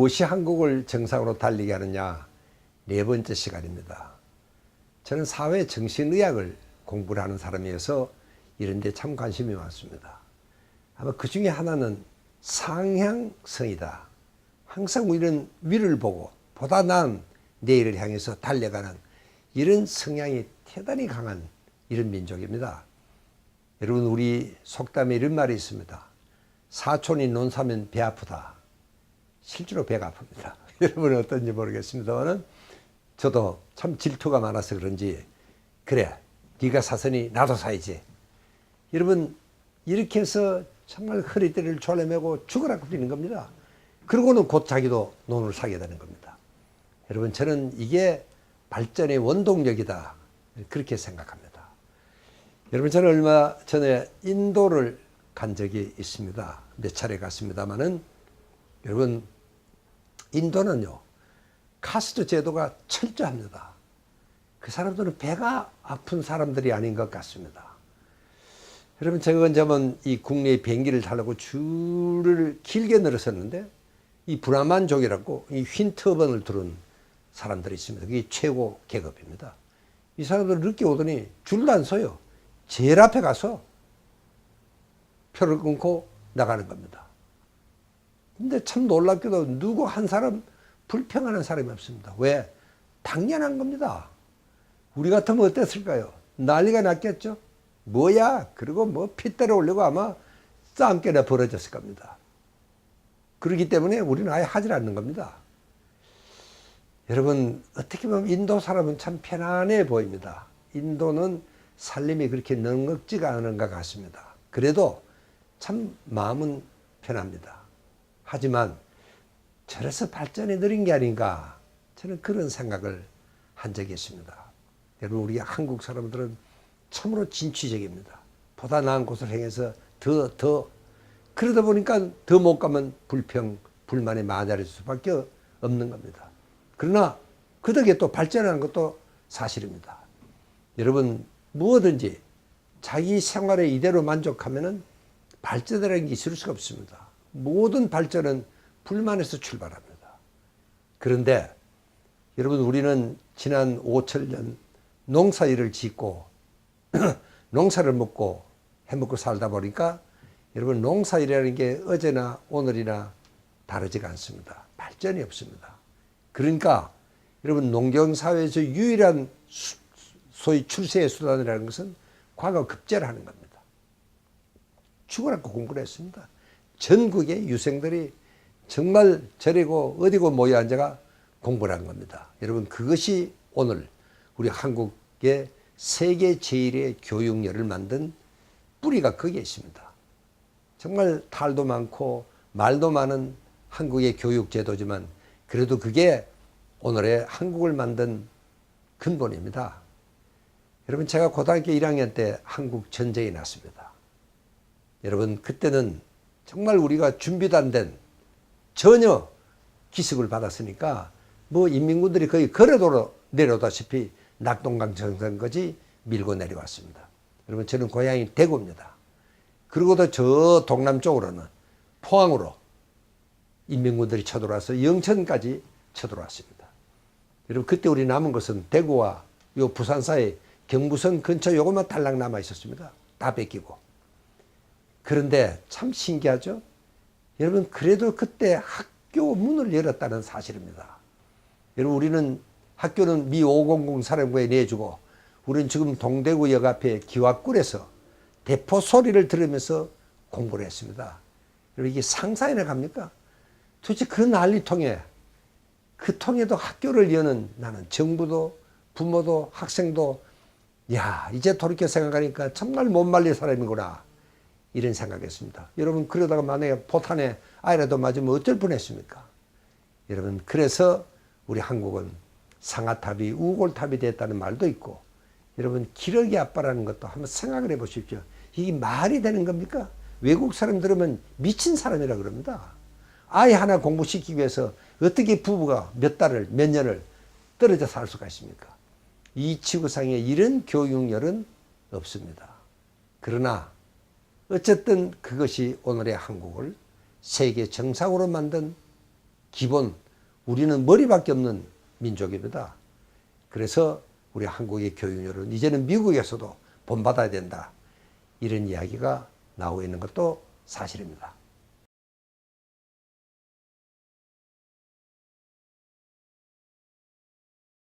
무엇이 한국을 정상으로 달리게 하느냐, 네 번째 시간입니다. 저는 사회 정신의학을 공부를 하는 사람이어서 이런 데 참 관심이 많습니다. 아마 그 중에 하나는 상향성이다. 항상 우리는 위를 보고 보다 나은 내일을 향해서 달려가는 이런 성향이 대단히 강한 이런 민족입니다. 여러분, 우리 속담에 이런 말이 있습니다. 사촌이 논 사면 배 아프다. 실제로 배가 아픕니다. 여러분은 어떤지 모르겠습니다만 저도 참 질투가 많아서 그런지, 그래 네가 사서니 나도 사야지. 여러분, 이렇게 해서 정말 허리띠를 졸라매고 죽으라고 뛰는 겁니다. 그러고는 곧 자기도 논을 사게 되는 겁니다. 여러분, 저는 이게 발전의 원동력이다, 그렇게 생각합니다. 여러분, 저는 얼마 전에 인도를 간 적이 있습니다. 몇 차례 갔습니다만은, 여러분, 인도는요, 카스트 제도가 철저합니다. 그 사람들은 배가 아픈 사람들이 아닌 것 같습니다. 여러분, 제가 언제 한번 이 국내 비행기를 타려고 줄을 길게 늘었었는데, 이 브라만족이라고 이 흰 터번을 두른 사람들이 있습니다. 그게 최고 계급입니다. 이 사람들 늦게 오더니 줄도 안 서요. 제일 앞에 가서 표를 끊고 나가는 겁니다. 근데 참 놀랍게도 누구 한 사람 불평하는 사람이 없습니다. 왜? 당연한 겁니다. 우리 같으면 어땠을까요? 난리가 났겠죠? 뭐야? 그리고 뭐 핏대를 올리고 아마 싸움깨나 벌어졌을 겁니다. 그렇기 때문에 우리는 아예 하질 않는 겁니다. 여러분, 어떻게 보면 인도 사람은 참 편안해 보입니다. 인도는 살림이 그렇게 넉넉지가 않은 것 같습니다. 그래도 참 마음은 편합니다. 하지만 저래서 발전이 느린 게 아닌가, 저는 그런 생각을 한 적이 있습니다. 여러분, 우리 한국 사람들은 참으로 진취적입니다. 보다 나은 곳을 향해서 더 그러다 보니까 더 못 가면 불평, 불만이 많아질 수밖에 없는 겁니다. 그러나 그 덕에 또 발전하는 것도 사실입니다. 여러분, 무엇든지 자기 생활에 이대로 만족하면은 발전이라는 게 있을 수가 없습니다. 모든 발전은 불만에서 출발합니다. 그런데 여러분, 우리는 지난 5천년 농사일을 짓고 농사를 먹고 해먹고 살다 보니까 여러분, 농사일이라는 게 어제나 오늘이나 다르지가 않습니다. 발전이 없습니다. 그러니까 여러분, 농경사회에서 유일한 소위 출세의 수단이라는 것은 과거 급제를 하는 겁니다. 죽으라고 공부를 했습니다. 전국의 유생들이 정말 저리고 어디고 모여 앉아가 공부를 한 겁니다. 여러분, 그것이 오늘 우리 한국의 세계 제1의 교육열을 만든 뿌리가 거기에 있습니다. 정말 탈도 많고 말도 많은 한국의 교육제도지만 그래도 그게 오늘의 한국을 만든 근본입니다. 여러분, 제가 고등학교 1학년 때 한국 전쟁이 났습니다. 여러분, 그때는 정말 우리가 준비도 안 된, 전혀 기습을 받았으니까 뭐 인민군들이 거의 걸어도로 내려오다시피 낙동강 정상까지 밀고 내려왔습니다. 여러분, 저는 고향이 대구입니다. 그리고도 저 동남쪽으로는 포항으로 인민군들이 쳐들어와서 영천까지 쳐들어왔습니다. 여러분, 그때 우리 남은 것은 대구와 요 부산 사이 경부선 근처 요것만 달랑 남아 있었습니다. 다 뺏기고. 그런데 참 신기하죠? 여러분, 그래도 그때 학교 문을 열었다는 사실입니다. 여러분, 우리는 학교는 미 500 사령부에 내주고 우리는 지금 동대구역 앞에 기와굴에서 대포 소리를 들으면서 공부를 했습니다. 여러분, 이게 상상이나 갑니까? 도대체 그 난리통에, 그 통에도 학교를 여는 나는 정부도 부모도 학생도, 야, 이제 돌이켜 생각하니까 정말 못 말릴 사람이구나, 이런 생각했습니다. 여러분, 그러다가 만약에 포탄에 아이라도 맞으면 어쩔 뻔했습니까? 여러분, 그래서 우리 한국은 상아탑이 우골탑이 됐다는 말도 있고, 여러분, 기러기 아빠라는 것도 한번 생각을 해 보십시오. 이게 말이 되는 겁니까? 외국 사람 들으면 미친 사람이라 그럽니다. 아이 하나 공부시키기 위해서 어떻게 부부가 몇 달을, 몇 년을 떨어져 살 수가 있습니까? 이 지구상에 이런 교육열은 없습니다. 그러나 어쨌든 그것이 오늘의 한국을 세계 정상으로 만든 기본 우리는 머리밖에 없는 민족입니다. 그래서 우리 한국의 교육열은 이제는 미국에서도 본받아야 된다. 이런 이야기가 나오고 있는 것도 사실입니다.